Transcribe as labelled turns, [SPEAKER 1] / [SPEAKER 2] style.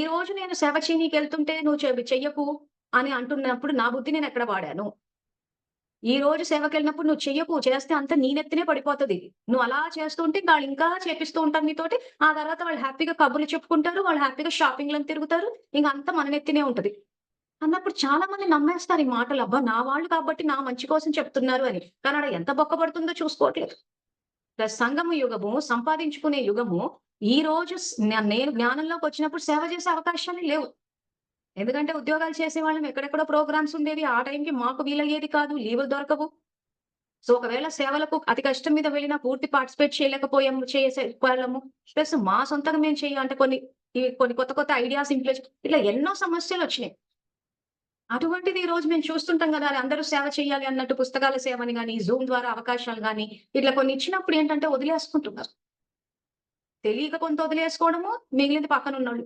[SPEAKER 1] రోజు నేను సేవ చేయనీకెళ్తుంటే నువ్వు చెయ్యకు అని అంటున్నప్పుడు నా బుద్ధి నేనెక్కడ వాడాను? ఈ రోజు సేవకెళ్ళినప్పుడు నువ్వు చెయ్యకు, చేస్తే అంతా నీ నెత్తినే పడిపోతది. నువ్వు అలా చేస్తూ ఉంటే ఇంక ఆళ్ళింకా చేపిస్తూ ఉంటారు నీతోటి. ఆ తర్వాత వాళ్ళు హ్యాపీగా కబుర్లు చెప్పుకుంటారు. వాళ్ళు హ్యాపీగా షాపింగ్‌లని తిరుగుతారు. ఇంక అంతా మన నెత్తినే ఉంటది. అన్నప్పుడు చాలా మంది నమ్మేస్తారు ఈ మాటలు. అబ్బా! నా వాళ్ళు కాబట్టి నా మంచి కోసం చెప్తున్నారు అని. కానీ ఆడ ఎంత బొక్క పడుతుందో చూసుకోవట్లేదు. సంగమ యుగము, సంపాదించుకునే యుగము, ఈ రోజు నేను జ్ఞానంలోకొచ్చినప్పుడు సేవ చేసే అవకాశాలే లేవు. ఎందుకంటే ఉద్యోగాలు చేసేవాళ్ళం. ఎక్కడెక్కడో ప్రోగ్రామ్స్ ఉండేవి. ఆ టైంకి మాకు వీలయ్యేది కాదు. లీవులు దొరకవు. సో, ఒకవేళ సేవలకు అతి కష్టం మీద వెళ్ళినా పూర్తి పార్టిసిపేట్ చేయలేకపోయాము. చేసే వాళ్ళము. ప్లస్ మా సొంతంగా మేము అంటే కొన్ని కొత్త కొత్త ఐడియాస్ ఇట్లా ఎన్నో సమస్యలొచ్చినాయి. అటువంటిది ఈ రోజు మేము చూస్తుంటాం గదా! అందరూ సేవ చేయాలి అన్నట్టు పుస్తకాల సేవని గాని, జూమ్ ద్వారా అవకాశాలు గాని, ఇట్లా కొన్ని ఇచ్చినప్పుడు ఏంటంటే వదిలేసుకుంటున్నారు. తెలియక కొంత వదిలేసుకోవడము, మిగిలింది పక్కనున్నోళ్ళు.